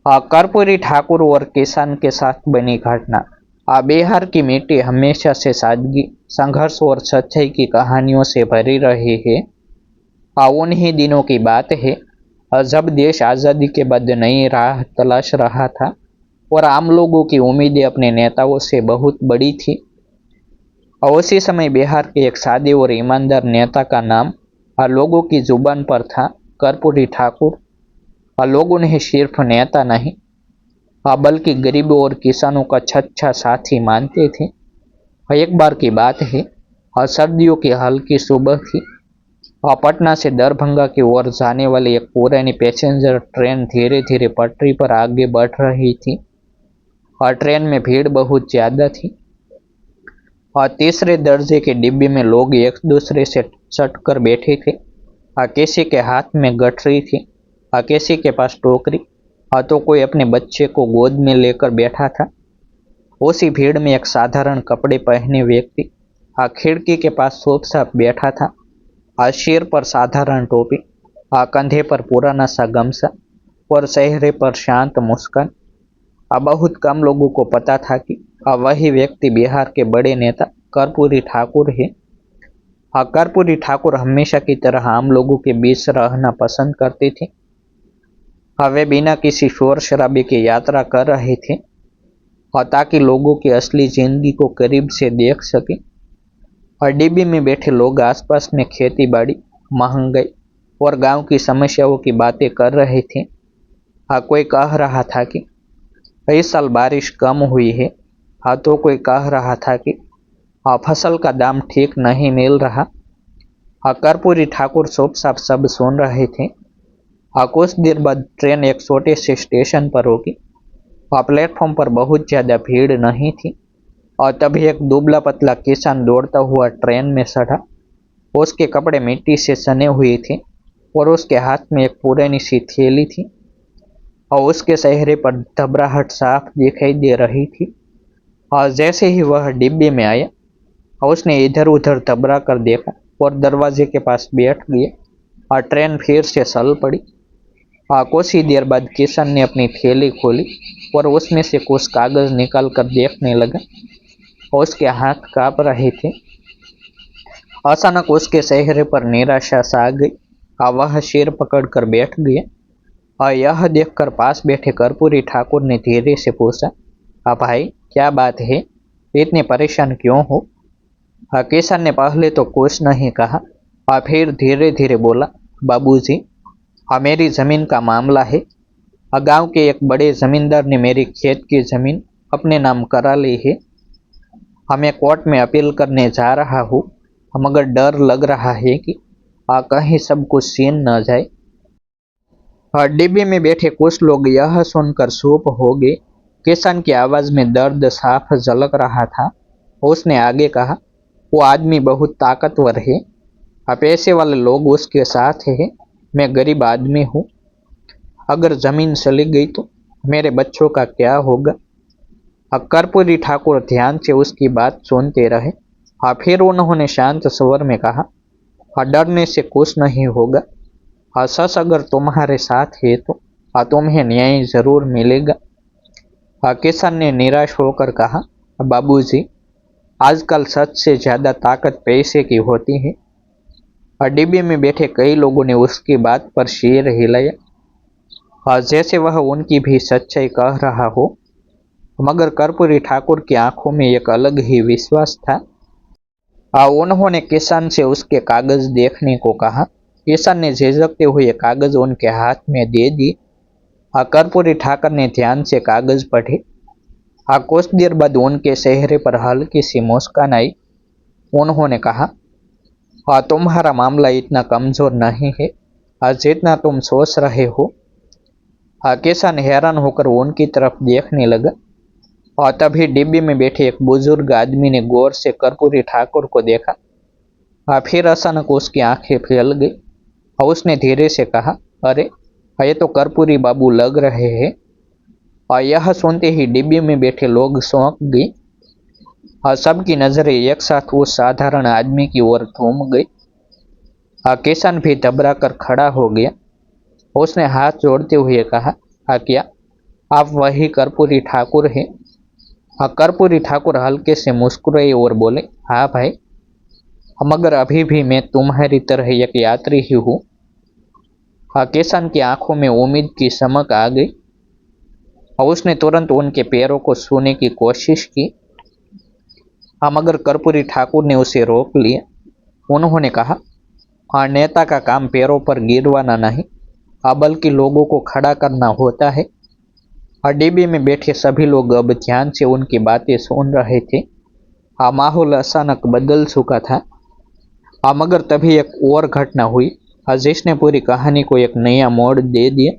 कर्पूरी ठाकुर और किसान के साथ बनी घटना। बिहार की मिट्टी हमेशा से सादगी, संघर्ष और सच्चाई की कहानियों से भरी रही है। उन्हीं दिनों की बात है जब देश आज़ादी के बाद नई राह तलाश रहा था और आम लोगों की उम्मीदें अपने नेताओं से बहुत बड़ी थी। और उसी समय बिहार के एक सादे और ईमानदार नेता का नाम लोगों की जुबान पर था, कर्पूरी ठाकुर। लोग उन्हें सिर्फ नेता नहीं बल्कि गरीबों और किसानों का सच्चा साथी मानते थे। एक बार की बात है, सर्दियों की हल्की सुबह थी। पटना से दरभंगा की ओर जाने वाली एक पुरानी पैसेंजर ट्रेन धीरे धीरे पटरी पर आगे बढ़ रही थी और ट्रेन में भीड़ बहुत ज्यादा थी। और तीसरे दर्जे के डिब्बे में लोग एक दूसरे से सटकर बैठे थे। किसी के हाथ में गठरी थी, किसी के पास टोकरी, तो कोई अपने बच्चे को गोद में लेकर बैठा था। उसी भीड़ में एक साधारण कपड़े पहने व्यक्ति खिड़की के पास चुपचाप बैठा था। सिर पर साधारण टोपी, कंधे पर पुराना सा गमछा और चेहरे पर शांत मुस्कान। बहुत कम लोगों को पता था कि वही व्यक्ति बिहार के बड़े नेता कर्पूरी ठाकुर है। कर्पूरी ठाकुर हमेशा की तरह आम लोगों के बीच रहना पसंद करते थे। वे बिना किसी शोर शराबे की यात्रा कर रहे थे ताकि लोगों की असली जिंदगी को करीब से देख सके। और डिब्बे में बैठे लोग आसपास में खेती बाड़ी, महंगाई और गांव की समस्याओं की बातें कर रहे थे। कोई कह रहा था कि इस साल बारिश कम हुई है, तो कोई कह रहा था कि फसल का दाम ठीक नहीं मिल रहा। कर्पूरी ठाकुर चुपचाप सब सुन रहे थे। कुछ देर बाद ट्रेन एक छोटे से स्टेशन पर रुकी। प्लेटफॉर्म पर बहुत ज्यादा भीड़ नहीं थी और तभी एक दुबला पतला किसान दौड़ता हुआ ट्रेन में चढ़ा। उसके कपड़े मिट्टी से सने हुए थे और उसके हाथ में एक पुरानी सी थैली थी और उसके चेहरे पर घबराहट साफ दिखाई दे रही थी। और जैसे ही वह डिब्बे में आया, उसने इधर उधर घबरा कर देखा और दरवाजे के पास बैठ गया और ट्रेन फिर से चल पड़ी। कुछ ही देर बाद किसान ने अपनी थैली खोली और उसमें से कुछ कागज निकाल कर देखने लगा। उसके हाथ कांप रहे थे। अचानक उसके चेहरे पर निराशा सा गई। वह सिर पकड़कर बैठ गया। और यह देखकर पास बैठे कर्पूरी ठाकुर ने धीरे से पूछा, भाई क्या बात है, इतने परेशान क्यों हो? किसान ने पहले तो कुछ नहीं कहा और फिर धीरे धीरे बोला, बाबूजी, मेरी जमीन का मामला है। गांव के एक बड़े जमींदार ने मेरी खेत की जमीन अपने नाम करा ली है। मैं कोर्ट में अपील करने जा रहा हूँ, मगर डर लग रहा है कि कहीं सब कुछ सीन न जाए। डिब्बे में बैठे कुछ लोग यह सुनकर चुप हो गए। किसान की आवाज में दर्द साफ झलक रहा था। उसने आगे कहा, वो आदमी बहुत ताकतवर है, पैसे वाले लोग उसके साथ हैं। मैं गरीब आदमी हूँ, अगर जमीन चली गई तो मेरे बच्चों का क्या होगा? कर्पूरी ठाकुर ध्यान से उसकी बात सुनते रहे। फिर उन्होंने शांत स्वर में कहा, डरने से कुछ नहीं होगा। सच अगर तुम्हारे साथ है तो तुम्हें न्याय जरूर मिलेगा। किसान ने निराश होकर कहा, बाबूजी, आजकल सच से ज्यादा ताकत पैसे की होती है। डिब्बे में बैठे कई लोगों ने उसकी बात पर सिर हिलाया, जैसे वह उनकी भी सच्चाई कह रहा हो। मगर कर्पूरी ठाकुर की आंखों में एक अलग ही विश्वास था। उन्होंने किसान से उसके कागज देखने को कहा। किसान ने झिझकते हुए कागज उनके हाथ में दे दी। कर्पूरी ठाकुर ने ध्यान से कागज पढ़े। कुछ देर बाद उनके चेहरे पर हल्की सी मुस्कान आई। उन्होंने कहा, तुम्हारा मामला इतना कमजोर नहीं है जितना तुम सोच रहे हो। किसान हैरान होकर उनकी तरफ देखने लगा और तभी डिब्बे में बैठे एक बुजुर्ग आदमी ने गौर से कर्पूरी ठाकुर को देखा। फिर अचानक उसकी आंखें फैल गई और उसने धीरे से कहा, अरे ये तो कर्पूरी बाबू लग रहे हैं। और यह सुनते ही डिब्बे में बैठे लोग चौंक गए और सबकी नजरें एक साथ उस साधारण आदमी की ओर घूम गई। किसान भी घबरा कर खड़ा हो गया। उसने हाथ जोड़ते हुए कहा, क्या आप वही कर्पूरी ठाकुर हैं? हाँ, कर्पूरी ठाकुर हल्के से मुस्कुराए और बोले, हाँ भाई, मगर अभी भी मैं तुम्हारी तरह एक यात्री ही हूँ। हाँ, किसान की आंखों में उम्मीद की चमक आ गई और उसने तुरंत उनके पैरों को छूने की कोशिश की। हाँ, मगर कर्पूरी ठाकुर ने उसे रोक लिया। उन्होंने कहा, हाँ, नेता का काम पैरों पर गिरवाना नहीं, हाँ, बल्कि लोगों को खड़ा करना होता है। हाँ, डिब्बे में बैठे सभी लोग अब ध्यान से उनकी बातें सुन रहे थे। हाँ, माहौल अचानक बदल चुका था। हाँ, मगर तभी एक और घटना हुई, हाँ, जिसने पूरी कहानी को एक नया मोड़ दे दिया।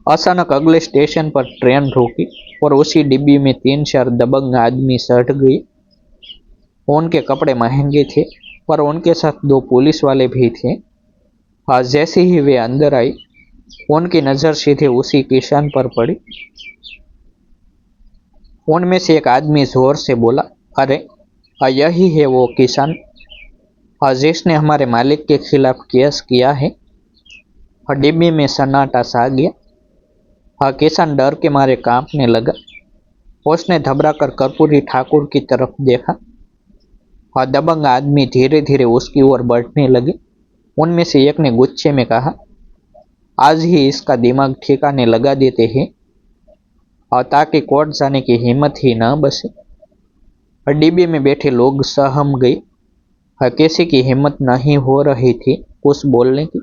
अचानक अगले स्टेशन पर ट्रेन रुकी और उसी डिब्बी में 3-4 दबंग आदमी चढ़ गए। उनके कपड़े महंगे थे और उनके साथ 2 पुलिस वाले भी थे। हाँ, जैसे ही वे अंदर आई, उनकी नजर सीधे उसी किसान पर पड़ी। उनमें से एक आदमी जोर से बोला, अरे, यही है वो किसान, जिसने हमारे मालिक के खिलाफ केस किया है। डिब्बे में सन्नाटा छा गया। किसान डर के मारे कांपने लगा। उसने घबराकर कर्पूरी ठाकुर की तरफ देखा। दबंग आदमी धीरे धीरे उसकी ओर बढ़ने लगे। उनमें से एक ने गुस्से में कहा, आज ही इसका दिमाग ठिकाने लगा देते हैं, और ताकि कोर्ट जाने की हिम्मत ही न बचे। डिब्बे में बैठे लोग सहम गए। किसी की हिम्मत नहीं हो रही थी कुछ बोलने की।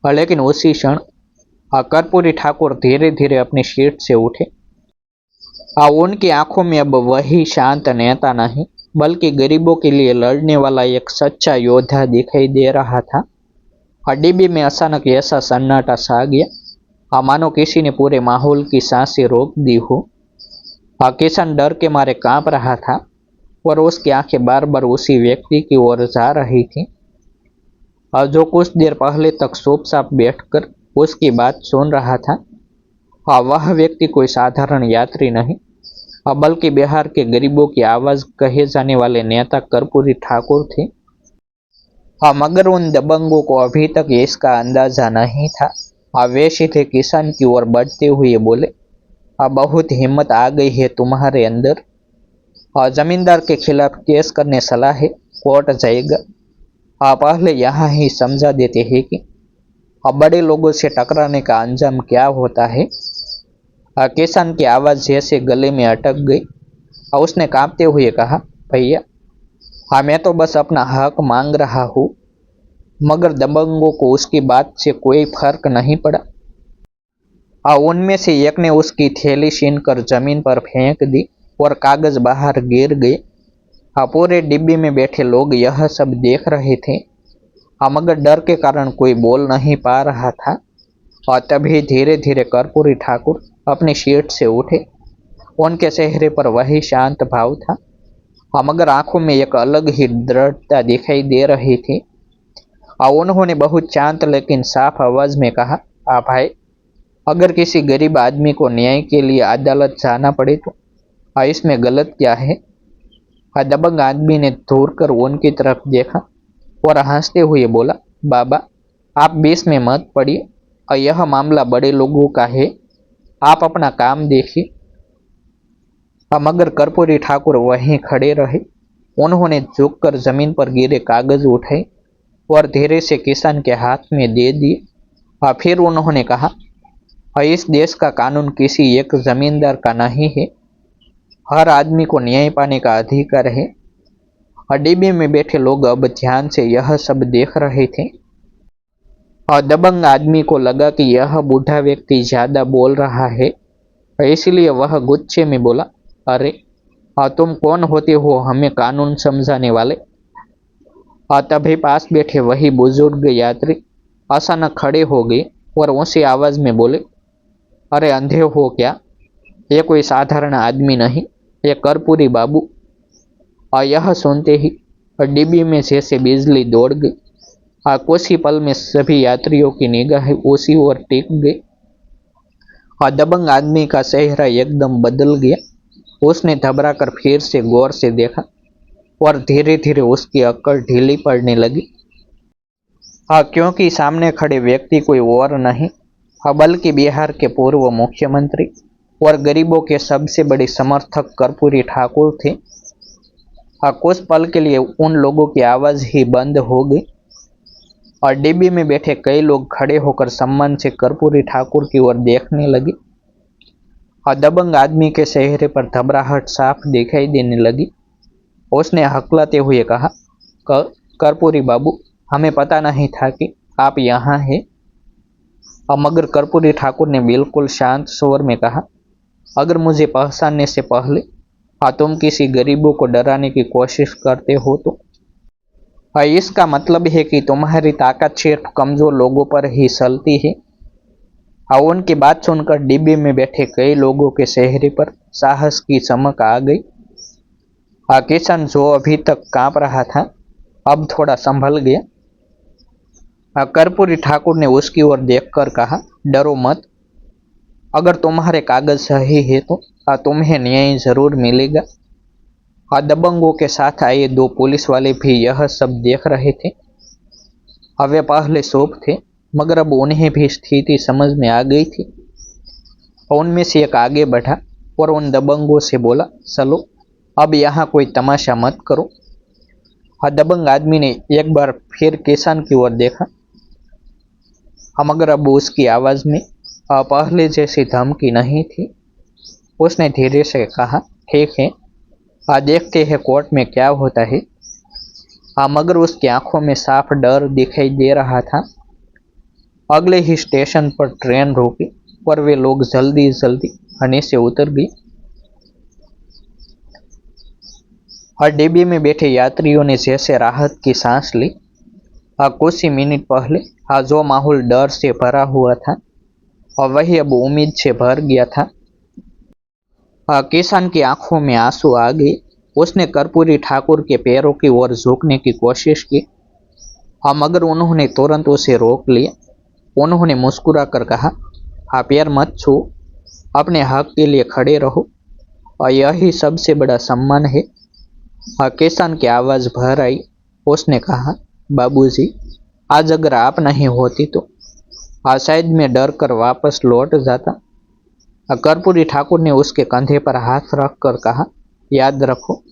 लेकिन उसी क्षण कर्पूरी ठाकुर धीरे धीरे अपनी सीट से उठे। उनकी आंखों में अब वही शांत नेता नहीं, बल्कि गरीबों के लिए लड़ने वाला एक सच्चा योद्धा दिखाई दे रहा था। डिब्बे में अचानक ऐसा सन्नाटा छा गया, मानो किसी ने पूरे माहौल की सांसें रोक दी हो। किसान डर के मारे कांप रहा था और उसकी आंखें बार बार उसी व्यक्ति की ओर जा रही थी, जो कुछ देर पहले तक चुपचाप बैठकर उसकी बात सुन रहा था। वह व्यक्ति कोई साधारण यात्री नहीं, बल्कि बिहार के गरीबों की आवाज कहे जाने वाले नेता कर्पूरी ठाकुर थे। मगर उन दबंगों को अभी तक इसका अंदाजा नहीं था। वे सीधे किसान की ओर बढ़ते हुए बोले, बहुत हिम्मत आ गई है तुम्हारे अंदर। जमींदार के खिलाफ केस करने सलाह है, कोर्ट जाएगा। पहले यहाँ ही समझा देते हैं कि बड़े लोगों से टकराने का अंजाम क्या होता है। किसान की आवाज जैसे गले में अटक गई। उसने कांपते हुए कहा, भैया, मैं तो बस अपना हक मांग रहा हूँ। मगर दबंगों को उसकी बात से कोई फर्क नहीं पड़ा। उनमें से एक ने उसकी थैली छीनकर जमीन पर फेंक दी और कागज बाहर गिर गए। पूरे डिब्बे में बैठे लोग यह सब देख रहे थे, मगर डर के कारण कोई बोल नहीं पा रहा था। और तभी धीरे धीरे कर्पूरी ठाकुर अपनी सीट से उठे। उनके चेहरे पर वही शांत भाव था, मगर आंखों में एक अलग ही दृढ़ता दिखाई दे रही थी। उन्होंने बहुत शांत लेकिन साफ आवाज में कहा, भाई, अगर किसी गरीब आदमी को न्याय के लिए अदालत जाना पड़े तो इसमें गलत क्या है? दबंग आदमी ने दूर कर उनकी तरफ देखा और हंसते हुए बोला, बाबा, आप बीच में मत पड़िए, यह मामला बड़े लोगों का है, आप अपना काम देखिए। मगर कर्पूरी ठाकुर वहीं खड़े रहे। उन्होंने झुककर जमीन पर गिरे कागज उठाए और धीरे से किसान के हाथ में दे दिए। फिर उन्होंने कहा, इस देश का कानून किसी एक जमींदार का नहीं है, हर आदमी को न्याय पाने का अधिकार है। डिब्बे में बैठे लोग अब ध्यान से यह सब देख रहे थे। दबंग आदमी को लगा कि यह बूढ़ा व्यक्ति ज्यादा बोल रहा है, इसलिए वह गुस्से में बोला, अरे, तुम कौन होते हो हमें कानून समझाने वाले? तभी पास बैठे वही बुजुर्ग यात्री अचानक खड़े हो गए और ऊंची आवाज में बोले, अरे, अंधे हो क्या? ये कोई साधारण आदमी नहीं, ये कर्पूरी बाबू। यह सुनते ही डिब्बे में जैसे बिजली दौड़ गई। कुछ ही पल में सभी यात्रियों की निगाहें उसी ओर टिक गई। दबंग आदमी का चेहरा एकदम बदल गया। उसने घबराकर फिर से गौर से देखा और धीरे धीरे उसकी अक्ल ढीली पड़ने लगी। क्योंकि सामने खड़े व्यक्ति कोई और नहीं, बल्कि बिहार के पूर्व मुख्यमंत्री और गरीबों के सबसे बड़े समर्थक कर्पूरी ठाकुर थे। कुछ पल के लिए उन लोगों की आवाज ही बंद हो गई और डिब्बी में बैठे कई लोग खड़े होकर सम्मान से कर्पूरी ठाकुर की ओर देखने लगे। दबंग आदमी के चेहरे पर घबराहट साफ दिखाई देने लगी। उसने हकलाते हुए कहा, कर्पूरी बाबू, हमें पता नहीं था कि आप यहाँ हैं। मगर कर्पूरी ठाकुर ने बिल्कुल शांत स्वर में कहा, अगर मुझे पहचानने से पहले तुम किसी गरीबों को डराने की कोशिश करते हो तो इसका मतलब है कि तुम्हारी ताकत सिर्फ कमजोर लोगों पर ही चलती है। उनकी बात सुनकर डिब्बे में बैठे कई लोगों के चेहरे पर साहस की चमक आ गई। किशन, जो अभी तक कांप रहा था, अब थोड़ा संभल गया। कर्पूरी ठाकुर ने उसकी ओर देखकर कहा, डरो मत। अगर तुम्हारे कागज सही है तो तुम्हें न्याय जरूर मिलेगा। दबंगों के साथ आए दो पुलिस वाले भी यह सब देख रहे थे। वे पहले चुप थे, मगर अब उन्हें भी स्थिति समझ में आ गई थी। उनमें से एक आगे बढ़ा और उन दबंगों से बोला, चलो अब यहाँ कोई तमाशा मत करो। दबंग आदमी ने एक बार फिर किसान की ओर देखा, मगर अब उसकी आवाज में पहले जैसी धमकी नहीं थी। उसने धीरे से कहा, ठीक है, देखते हैं कोर्ट में क्या होता है। मगर उसकी आंखों में साफ डर दिखाई दे रहा था। अगले ही स्टेशन पर ट्रेन रुकी और वे लोग जल्दी जल्दी हने से उतर गए। डिब्बे में बैठे यात्रियों ने जैसे राहत की सांस ली। कुछ ही मिनट पहले जो माहौल डर से भरा हुआ था और वही अब उम्मीद से भर गया था। किसान की आंखों में आंसू आ गए। उसने कर्पूरी ठाकुर के पैरों की ओर झुकने की कोशिश की, मगर उन्होंने तुरंत उसे रोक लिया। उन्होंने मुस्कुरा कर कहा, पैर मत छू, अपने हक के लिए खड़े रहो और यही सबसे बड़ा सम्मान है। किसान की आवाज भर आई। उसने कहा, बाबूजी, आज अगर आप नहीं होती तो शायद मैं डर कर वापस लौट जाता। कर्पूरी ठाकुर ने उसके कंधे पर हाथ रखकर कहा, याद रखो,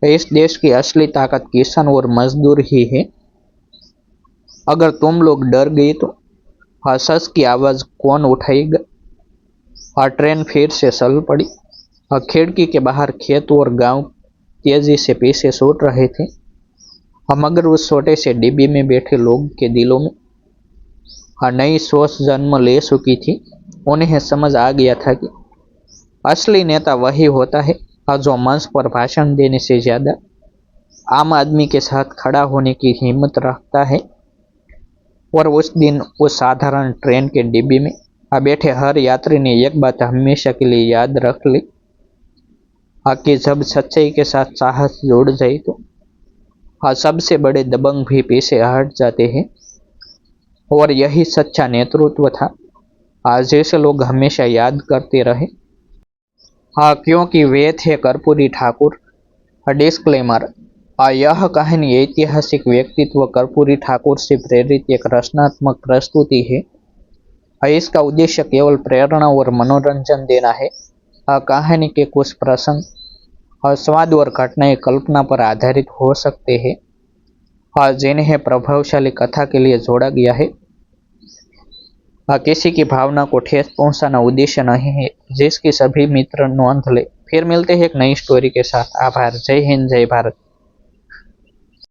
इस देश की असली ताकत किसान और मजदूर ही है। अगर तुम लोग डर गए तो सच की आवाज कौन उठाएगा। ट्रेन फिर से चल पड़ी। खिड़की के बाहर खेत और गांव तेजी से पीछे छूट रहे थे। मगर उस छोटे से डिब्बे में बैठे लोग के दिलों में नई सोच जन्म ले चुकी थी। उन्हें समझ आ गया था कि असली नेता वही होता है जो मंच पर भाषण देने से ज्यादा आम आदमी के साथ खड़ा होने की हिम्मत रखता है। और उस दिन उस साधारण ट्रेन के डिब्बे में बैठे हर यात्री ने एक बात हमेशा के लिए याद रख ली, कि जब सच्चाई के साथ साहस जुड़ जाए तो सबसे बड़े दबंग भी पीछे हट जाते हैं। और यही सच्चा नेतृत्व था जैसे लोग हमेशा याद करते रहे। क्योंकि वे थे कर्पूरी ठाकुर। डिस्क्लेमर, यह कहानी ऐतिहासिक व्यक्तित्व कर्पूरी ठाकुर से प्रेरित एक रचनात्मक प्रस्तुति है। इसका उद्देश्य केवल प्रेरणा और मनोरंजन देना है। कहानी के कुछ प्रसंग, स्वाद और घटनाएं कल्पना पर आधारित हो सकते हैं, जिन्हें प्रभावशाली कथा के लिए जोड़ा गया है। किसी की भावना को ठेस पहुंचाना उद्देश्य नहीं है, जिसकी सभी मित्र नोंद ले। फिर मिलते हैं एक नई स्टोरी के साथ। आभार। जय हिंद, जय भारत।